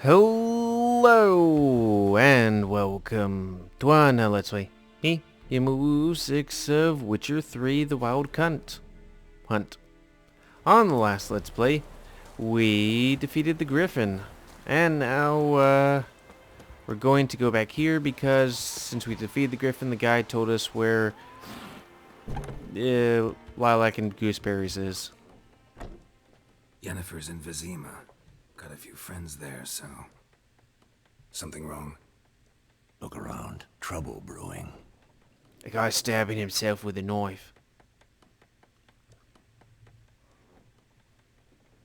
Hello and welcome to another Let's Play. Me, GamerWolfSix of Witcher 3 The Wild Hunt. On the last Let's Play, we defeated the Griffin. And now, we're going to go back here because since we defeated the Griffin, the guy told us where Lilac and Gooseberries is. Yennefer's in Vizima. Got a few friends there, so... Something wrong? Look around. Trouble brewing. A guy stabbing himself with a knife.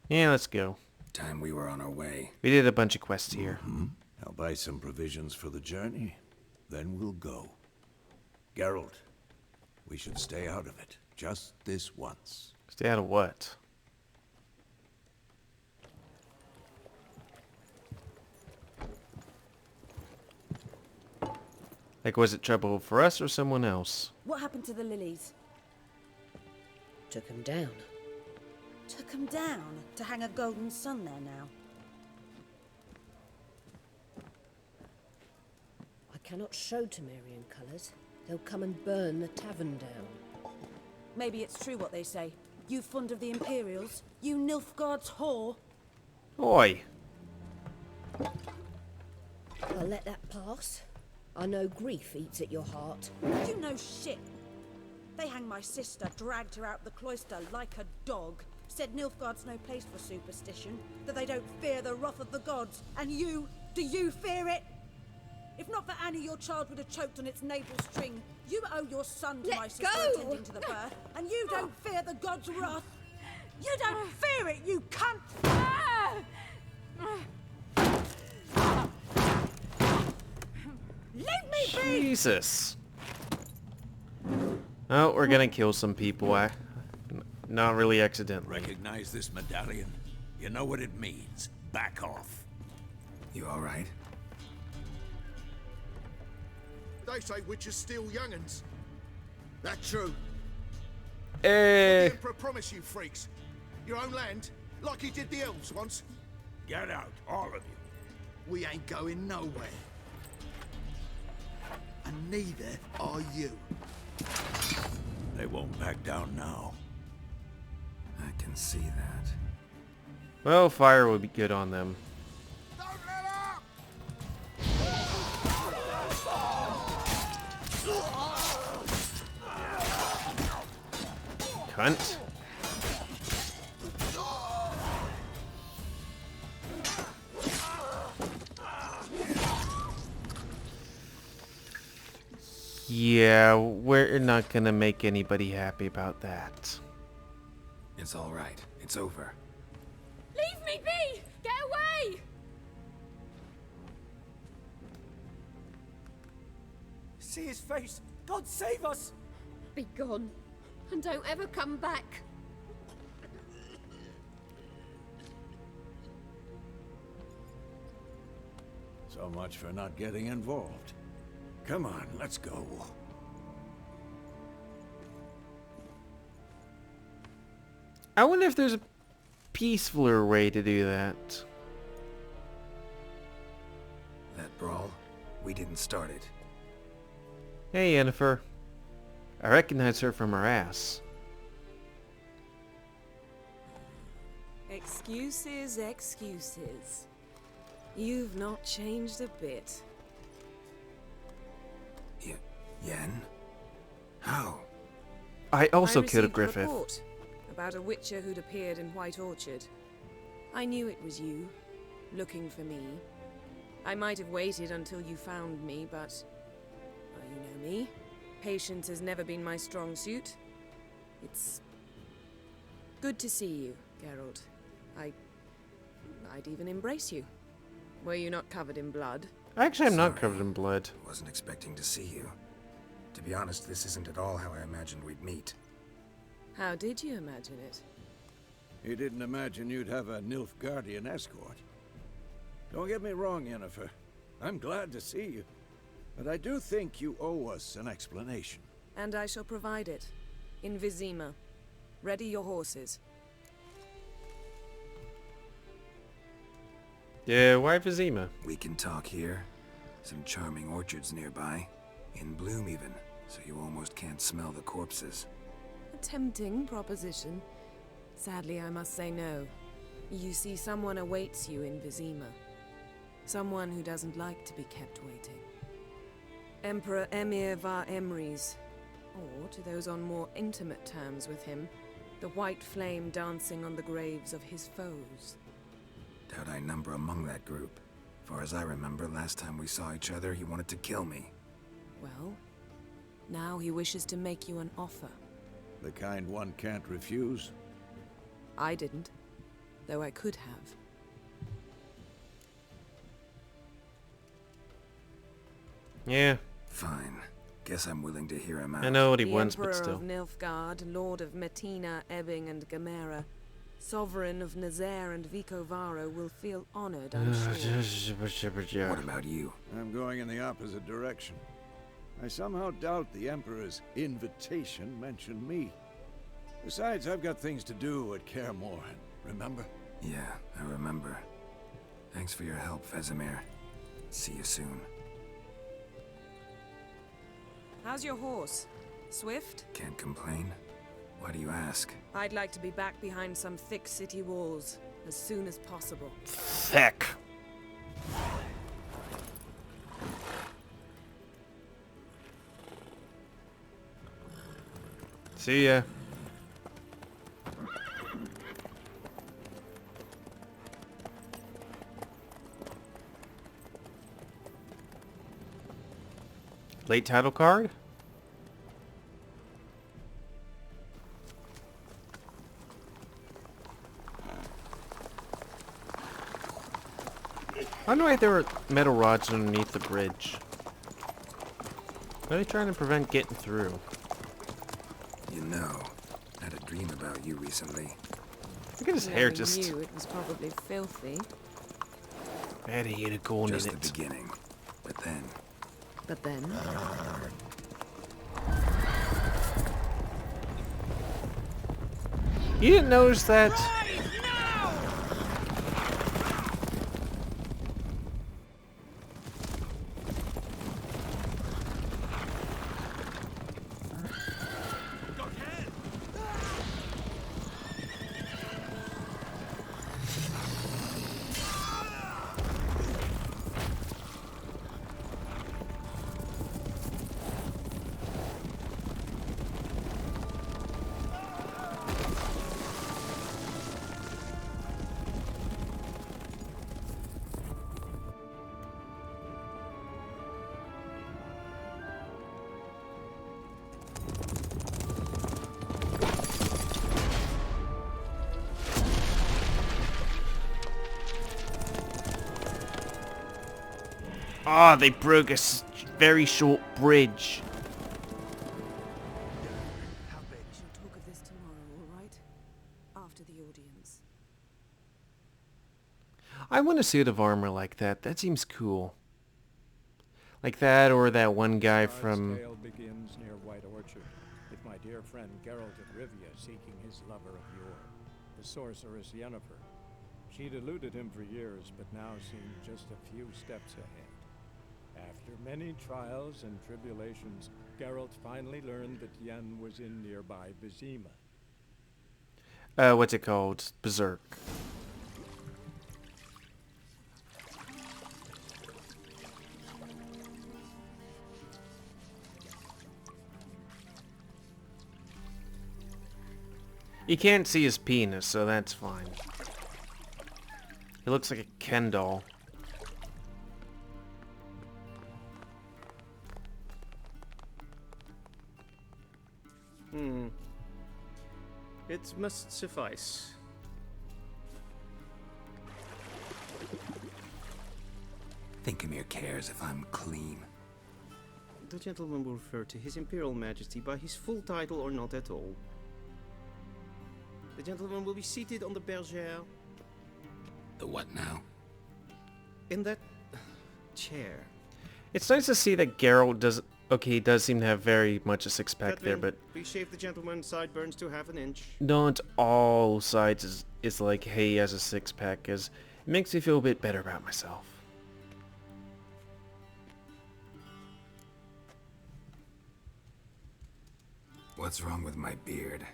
Yeah, let's go. Time we were on our way. We did a bunch of quests here. I'll buy some provisions for the journey. Then we'll go. Geralt, we should stay out of it. Just this once. Stay out of what? Like, was it trouble for us or someone else? What happened to the lilies? Took him down. Took them down to hang a golden sun there now. I cannot show Temerian colours. They'll come and burn the tavern down. Maybe it's true what they say. You fond of the Imperials? You Nilfgaard's whore? Oi! I'll let that pass. I know grief eats at your heart. You know shit. They hanged my sister, dragged her out the cloister like a dog. Said Nilfgaard's no place for superstition, that they don't fear the wrath of the gods. And you, do you fear it? If not for Annie, your child would have choked on its navel string. You owe your son to my sister attending to the birth, and you don't fear the gods' wrath. You don't fear it, you cunt! Leave me be! Jesus! Oh, we're gonna kill some people. Not really accidentally. Recognize this medallion? You know what it means. Back off. You alright? They say witches steal young'uns. That true? Eh. The Emperor promised you freaks your own land, like he did the elves once. Get out, all of you. We ain't going nowhere. And neither are you. They won't back down now. I can see that. Well, fire would be good on them. Don't let up! Cunt. Yeah, we're not gonna make anybody happy about that. It's alright. It's over. Leave me be! Get away! See his face! God save us! Be gone, and don't ever come back. So much for not getting involved. Come on, let's go. I wonder if there's a peacefuler way to do that. That brawl, we didn't start it. Hey, Yennefer. I recognize her from her ass. Excuses, excuses. You've not changed a bit. Yen? How? I also I killed a received Griffith. report about a witcher who'd appeared in White Orchard. I knew it was you, looking for me. I might have waited until you found me, but... well, you know me. Patience has never been my strong suit. It's... good to see you, Geralt. I'd even embrace you. Were you not covered in blood? Actually, I'm not Sorry. covered in blood. Wasn't expecting to see you. To be honest, this isn't at all how I imagined we'd meet. How did you imagine it? You didn't imagine you'd have a Nilfgaardian escort. Don't get me wrong, Yennefer. I'm glad to see you. But I do think you owe us an explanation. And I shall provide it. In Vizima. Ready your horses. Yeah, why Vizima? We can talk here. Some charming orchards nearby. In bloom even, so you almost can't smell the corpses. A tempting proposition. Sadly, I must say no. You see, someone awaits you in Vizima. Someone who doesn't like to be kept waiting. Emperor Emir var Emrys, or to those on more intimate terms with him, the white flame dancing on the graves of his foes. Doubt I number among that group. Far as I remember, last time we saw each other, he wanted to kill me. Well, now he wishes to make you an offer. The kind one can't refuse. I didn't, though I could have. Yeah, Fine. Guess I'm willing to hear him out. I know what he The wants, Emperor but still. of Nilfgaard, Lord of Metina, Ebbing, and Gamera, Sovereign of Nazaire and Vicovaro, will feel honored, I'm sure. What about you? I'm going in the opposite direction. I somehow doubt the Emperor's invitation mentioned me. Besides, I've got things to do at Kaer Morhen, remember? Yeah, I remember. Thanks for your help, Vesemir. See you soon. How's your horse? Swift? Can't complain. Why do you ask? I'd like to be back behind some thick city walls as soon as possible. Thick. See ya. Late title card? I wonder why there were metal rods underneath the bridge. What are they trying to prevent getting through? You know, I had a dream about you recently. Look at his hair Knowing just... you, it was probably filthy. Very unicorn Just in the it. beginning. But then, But then, You didn't notice that? Ah, they broke a very short bridge. we shall talk of this tomorrow, all right? After the audience. I want a suit of armor like that. That seems cool. Like that, or that one guy from... Our tale begins near White Orchard, with my dear friend Geralt of Rivia seeking his lover of yore, the sorceress Yennefer. She'd eluded him for years, but now seemed just a few steps ahead. After many trials and tribulations, Geralt finally learned that Yen was in nearby Vizima. what's it called? Berserk. You can't see his penis, so that's fine. He looks like a Ken doll. It must suffice. think Emir cares if I'm clean. The gentleman will refer to His Imperial Majesty by his full title or not at all. The gentleman will be seated on the bergère. The what now? In that chair. It's nice to see that Geralt does... Okay, he does seem to have very much a six-pack there, but... Please shave the gentleman's sideburns to half an inch. not all sides is like, hey, he has a six-pack, because Makes me feel a bit better about myself. What's wrong with my beard?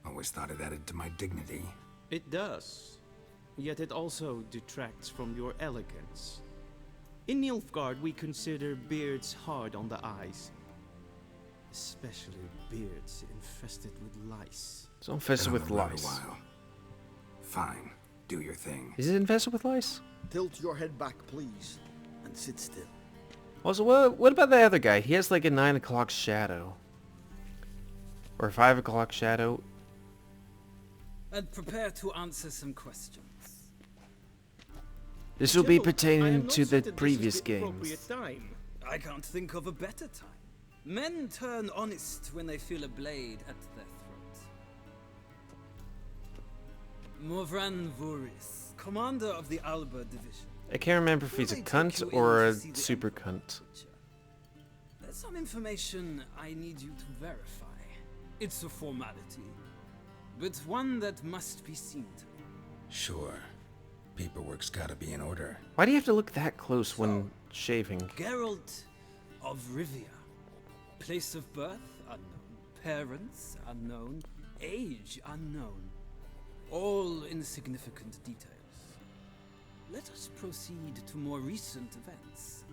Always thought it added to my dignity. It does. Yet it also detracts from your elegance. In Nilfgaard, we consider beards hard on the eyes. Especially beards infested with lice. It's infested with Been on the road lice. a while. Fine, do your thing. Is it infested with lice? Tilt your head back, please, and sit still. Also, what about the other guy? He has like a 9 o'clock shadow. Or a 5 o'clock shadow. And prepare to answer some questions. This will be General, I am pertaining not to the certain this is previous the appropriate games. time. I can't think of a better time. Men turn honest when they feel a blade at their throat. Morvran Vuris, commander of the Alba division. I can't remember if Will he's a they take cunt you in or to a see the super Emperor cunt. Witcher? There's some information I need you to verify. It's a formality, but one that must be seen to. Sure. Paperwork's gotta be in order. Why do you have to look that close when shaving? Geralt of Rivia. Place of birth unknown. Parents unknown. Age unknown. All insignificant details. Let us proceed to more recent events.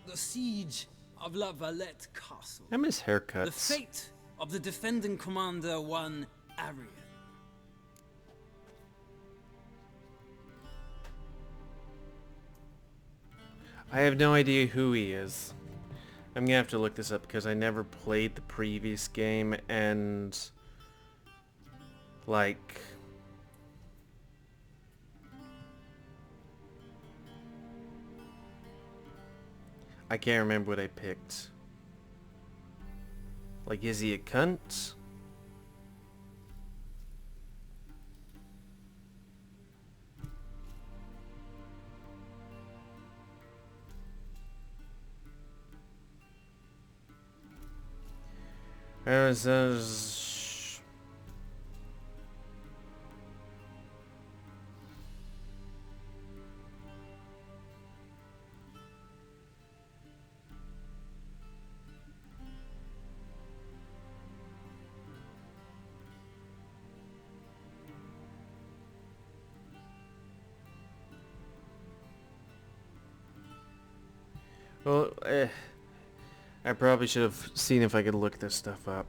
The siege of La Valette Castle. I miss haircuts. The fate of the defending commander, one Arian. I have no idea who he is. I'm gonna have to look this up because I never played the previous game and like I can't remember what I picked. Like, is he a cunt? There says well, I probably should have seen if I could look this stuff up.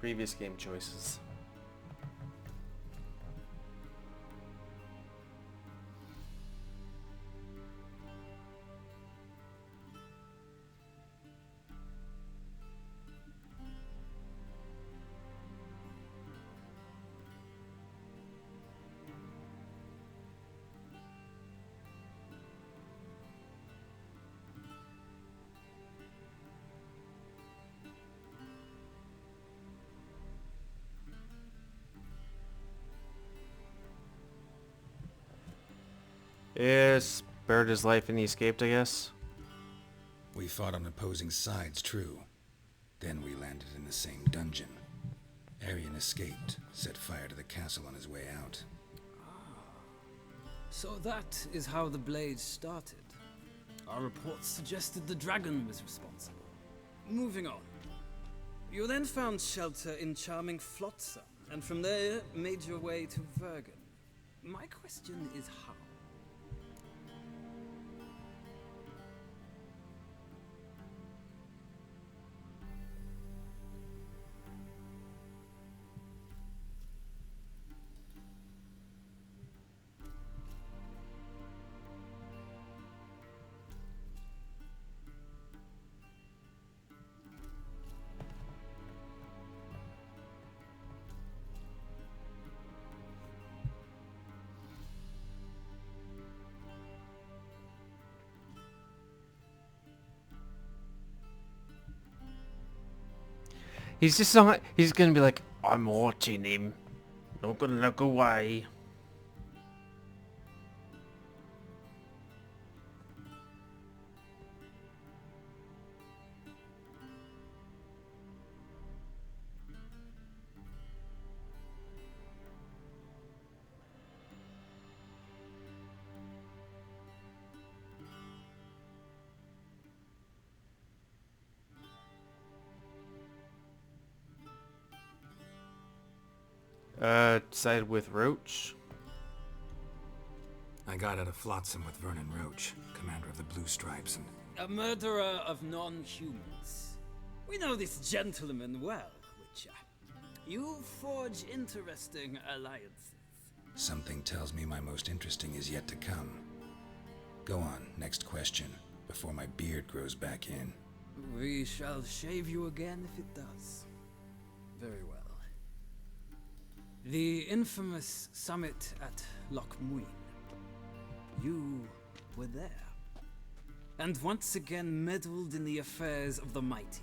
Previous game choices. Yeah, spared his life and he escaped, I guess. We fought on opposing sides, true. Then we landed in the same dungeon. Arian escaped, set fire to the castle on his way out. So that is how the blade started. Our reports suggested the dragon was responsible. Moving on. You then found shelter in charming Flotsam, and from there made your way to Vergen. My question is how? He's just so... He's gonna be like, I'm watching him. Not gonna look away. Side with Roach. I got out of Flotsam with Vernon Roach, commander of the Blue Stripes, and... A murderer of non-humans. We know this gentleman well, Witcher. You forge interesting alliances. Something tells me my most interesting is yet to come. Go on, next question, before my beard grows back in. We shall shave you again if it does. Very well. The infamous summit at Loch Muin. You were there. And once again meddled in the affairs of the mighty.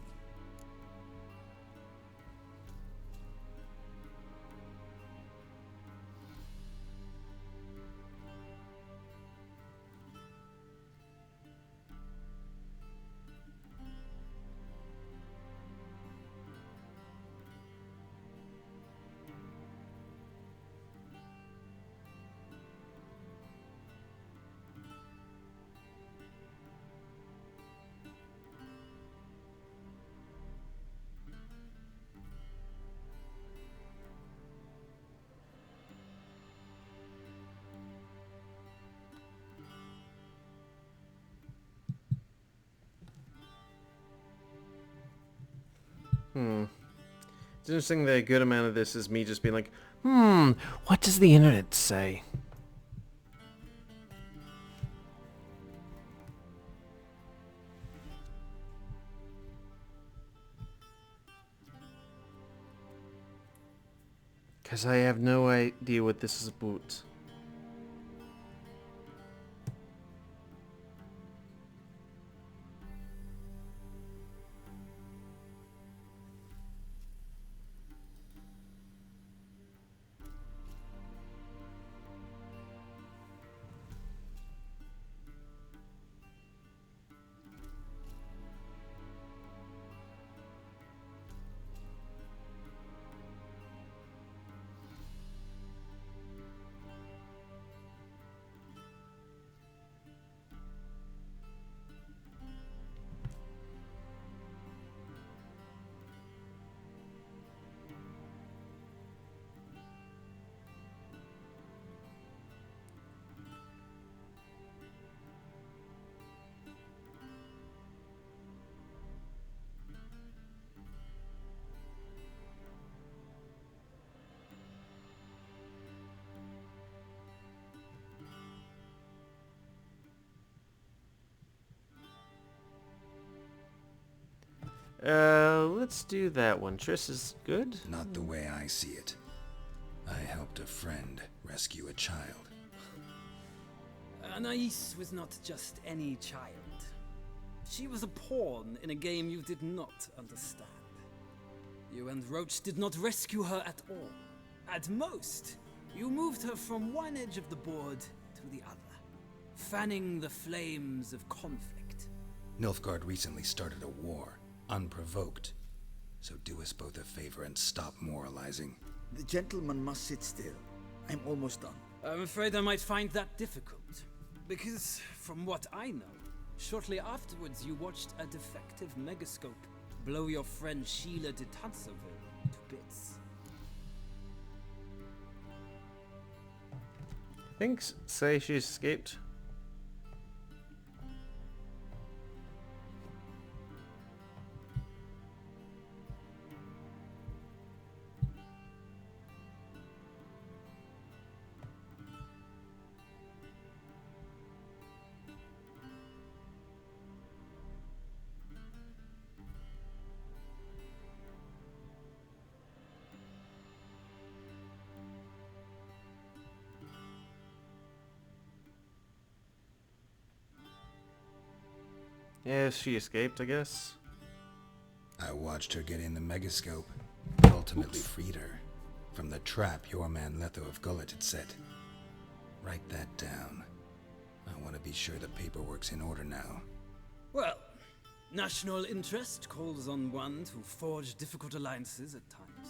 It's interesting that a good amount of this is me just being like, what does the internet say? Because I have no idea what this is about. Let's do that one. Triss is good? Not the way I see it. I helped a friend rescue a child. Anais was not just any child. She was a pawn in a game you did not understand. You and Roach did not rescue her at all. At most, you moved her from one edge of the board to the other, fanning the flames of conflict. Nilfgaard recently started a war, unprovoked. So do us both a favor and stop moralizing. The gentleman must sit still. I'm almost done. I'm afraid I might find that difficult. Because, from what I know, shortly afterwards you watched a defective megascope blow your friend Sheila de Tanserville to bits. Thanks. Say she escaped. Yeah, she escaped, I guess. I watched her get in the megascope, but ultimately freed her from the trap your man Letho of Gullet had set. Write that down. I want to be sure the paperwork's in order now. Well, national interest calls on one to forge difficult alliances at times.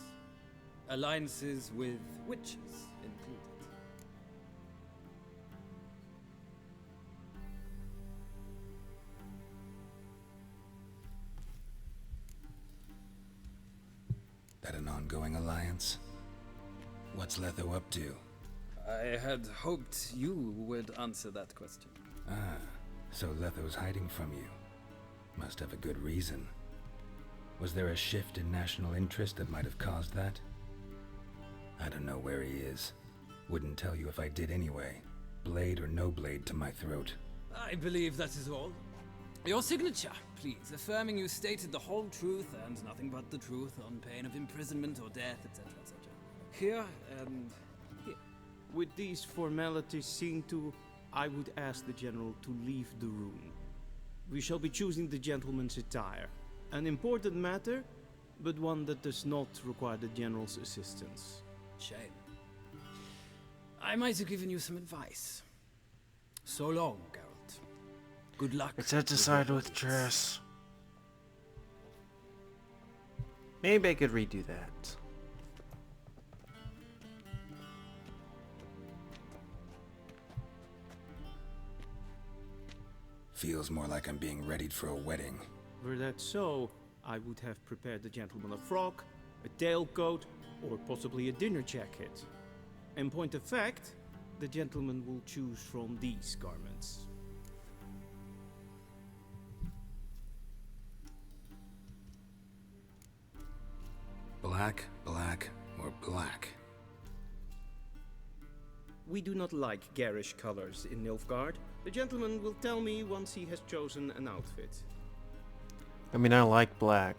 Alliances with witches included. That an ongoing alliance? What's Letho up to? I had hoped you would answer that question. Ah, so Letho's hiding from you. Must have a good reason. Was there a shift in national interest that might have caused that? I don't know where he is. Wouldn't tell you if I did anyway. Blade or no blade to my throat. I believe that is all. Your signature, please, affirming you stated the whole truth and nothing but the truth on pain of imprisonment or death, etc., etc. Here and here. With these formalities seen to, I would ask the General to leave the room. We shall be choosing the gentleman's attire. An important matter, but one that does not require the General's assistance. Shame. I might have given you some advice. So long, Geralt. Good luck. It's had to side with Triss. Maybe I could redo that. Feels more like I'm being readied for a wedding. Were that so, I would have prepared the gentleman a frock, a tailcoat, or possibly a dinner jacket. In point of fact, the gentleman will choose from these garments. Black, black, or black? We do not like garish colors in Nilfgaard. The gentleman will tell me once he has chosen an outfit. I mean, I like black.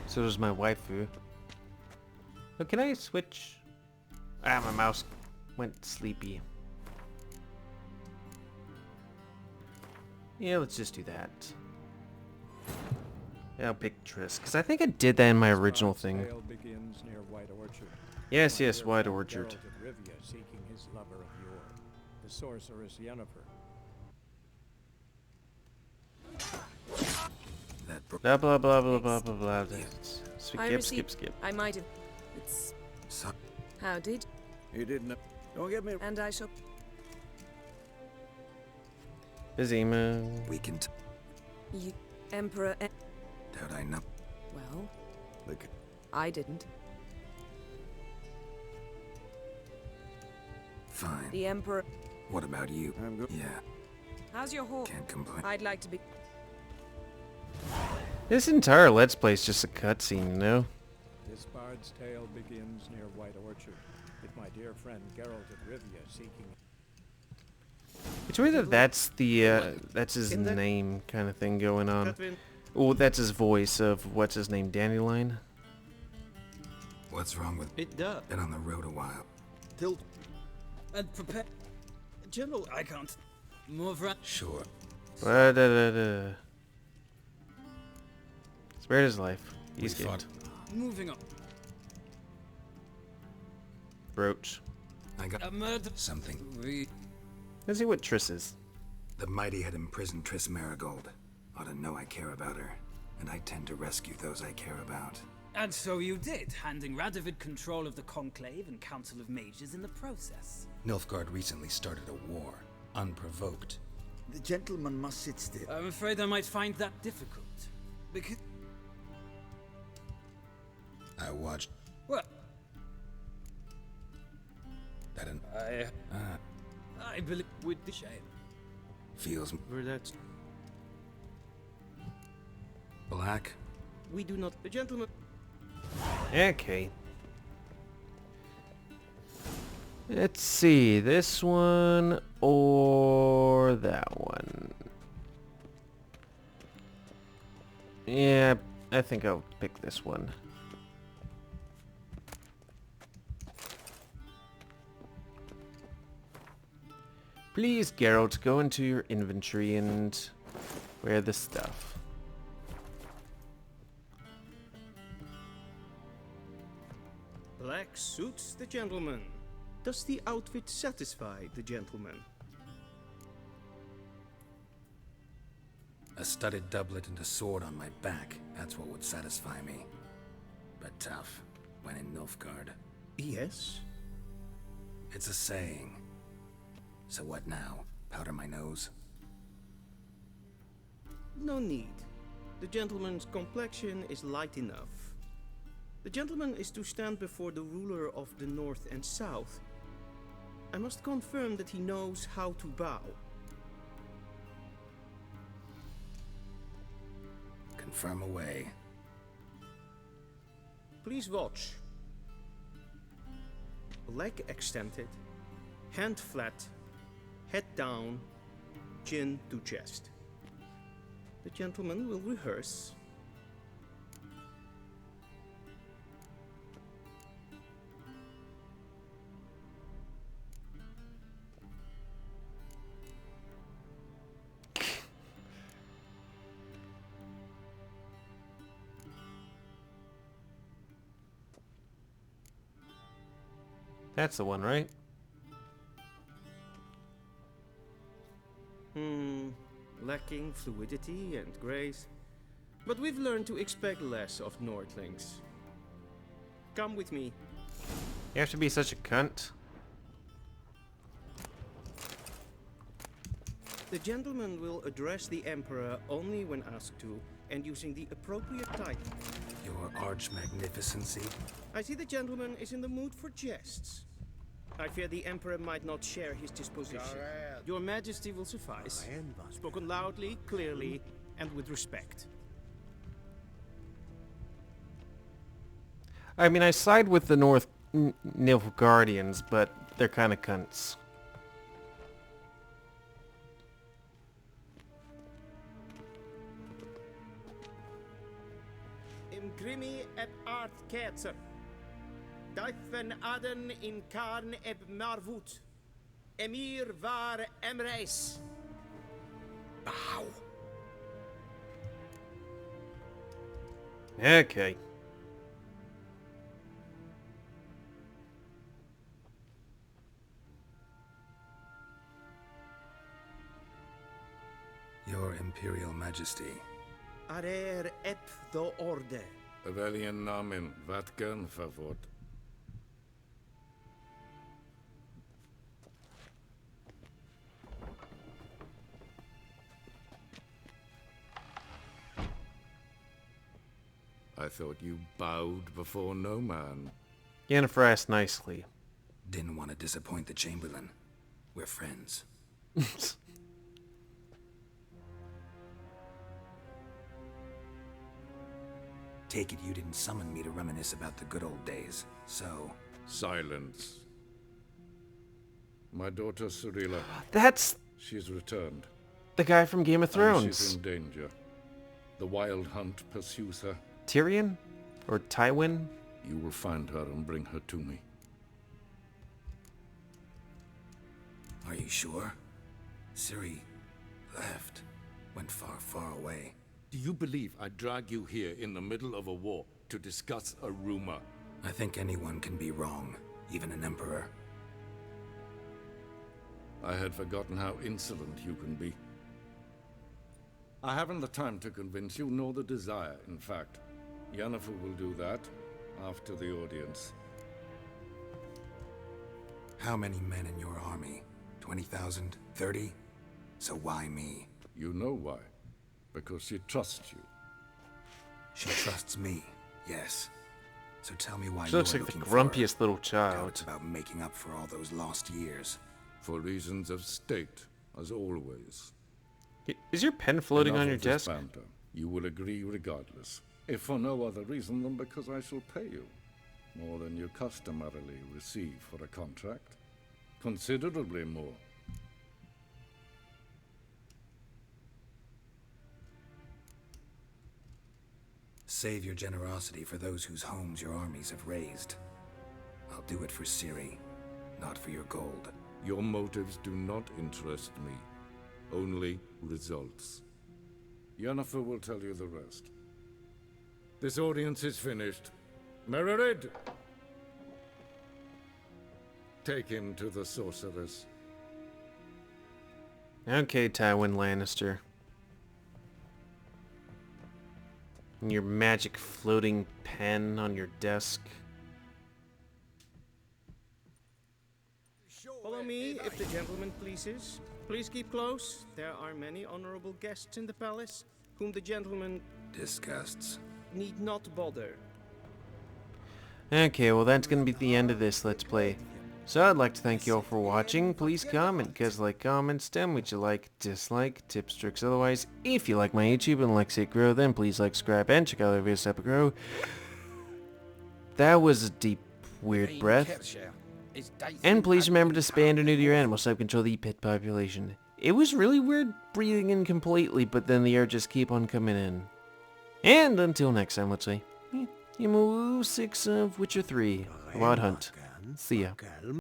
So does my waifu. Oh, can I switch? Ah, my mouse went sleepy. Yeah, let's just do that. Yeah, I'll pick Triss, because I think I did that in my original thing. Begins near White Orchard. Yes, My yes, dear White friend Orchard. Geralt of Rivia seeking his lover of yore, the sorceress Yennefer. Blah blah blah blah blah blah blah. Skip. I might have. It's. So How did? You didn't. Don't get me. And I shall. Busy man. we can You, Emperor. doubt I know. Well, Look, I didn't. Fine. The Emperor. What about you? I'm good. Yeah, How's your horse? can't complain. I'd like to be. This entire Let's Play is just a cutscene, you know? This bard's tale begins near White Orchard, with my dear friend Geralt of Rivia seeking. It's weird that that's the, that's his In that- name kind of thing going on. Catherine, Oh, that's his voice of, what's his name, Dandelion? What's wrong with it does. been on the road a while? Tilt. And prepare. General. I can't. Move right. Sure. Spared his life. We He's good. fought. Moving on. Brooch. I got A murder. something. We. Let's see what Triss is. The mighty had imprisoned Triss Marigold. Ought to know I care about her, and I tend to rescue those I care about. And so you did, handing Radovid control of the Conclave and Council of Mages in the process. Nilfgaard recently started a war, unprovoked. The gentleman must sit still. I'm afraid I might find that difficult. Because. I watched Well, that and I believe. With the Shame. feels were that black. we do not. The gentleman. Okay. Let's see, this one or that one. Yeah, I think I'll pick this one. Please, Geralt, go into your inventory and wear the stuff. Black suits the gentleman. Does the outfit satisfy the gentleman? A studded doublet and a sword on my back, that's what would satisfy me. But tough, when in Nilfgaard. Yes. It's a saying. So what now? Powder my nose? No need. The gentleman's complexion is light enough. The gentleman is to stand before the ruler of the North and South. I must confirm that he knows how to bow. Confirm away. Please watch. Leg extended, hand flat, head down, chin to chest. The gentleman will rehearse. That's the one, right? Lacking fluidity and grace. But we've learned to expect less of Nordlings. Come with me. You have to be such a cunt. The gentleman will address the Emperor only when asked to, and using the appropriate title. Your arch-magnificency? I see the gentleman is in the mood for jests. I fear the Emperor might not share his disposition. Your Majesty will suffice. Spoken loudly, clearly, and with respect. I mean, I side with the North Nilfgaardians, but they're kind of cunts. Imgrimi et art ketzer. Duifen aden in karn eb marvoet. Emir var emreis. Bow. Okay. Your Imperial Majesty. Arer ep the orde. Weljen namen, wat kan favort? I thought you bowed before no man. Yennefer asked nicely. Didn't want to disappoint the Chamberlain. We're friends. Take it you didn't summon me to reminisce about the good old days, so... Silence. My daughter Cirilla. That's... She's returned. The guy from Game of Thrones. And she's in danger. The Wild Hunt pursues her. Tyrion? Or Tywin? You will find her and bring her to me. Are you sure? Ciri left. Went far, far away. Do you believe I drag you here in the middle of a war to discuss a rumor? I think anyone can be wrong, even an emperor. I had forgotten how insolent you can be. I haven't the time to convince you, nor the desire, in fact. Yennefer will do that after the audience. How many men in your army? 20,000? 30? So why me? You know why. Because she trusts you. She trusts me, yes. So tell me why She you're looks like the looking for her. grumpiest little Doubt child. it's about making up for all those lost years. For reasons of state, as always. Is your pen floating Enough on your of this desk? banter. You will agree regardless. If for no other reason than because I shall pay you. More than you customarily receive for a contract. Considerably more. Save your generosity for those whose homes your armies have razed. I'll do it for Ciri, not for your gold. Your motives do not interest me. Only results. Yennefer will tell you the rest. This audience is finished. Mererid! Take him to the sorceress. Okay, Tywin Lannister. And your magic floating pen on your desk. Follow me, if the gentleman pleases. Please keep close. There are many honorable guests in the palace, whom the gentleman Disgusts. need not bother. Okay, well that's gonna be the end of this Let's Play. So I'd like to thank you all for watching. Please comment, cause like, comments, tell me what you like, dislike, tips, tricks, otherwise. If you like my YouTube and like to see it grow, then please like, subscribe, and check out other videos that grow. That was a deep, weird breath. And please remember to spay or neuter your animals to help control the pet population. It was really weird breathing in completely, but then the air just keep on coming in. And until next time, let's say, GamerWolfSix of Witcher 3, Wild Hunt. See ya.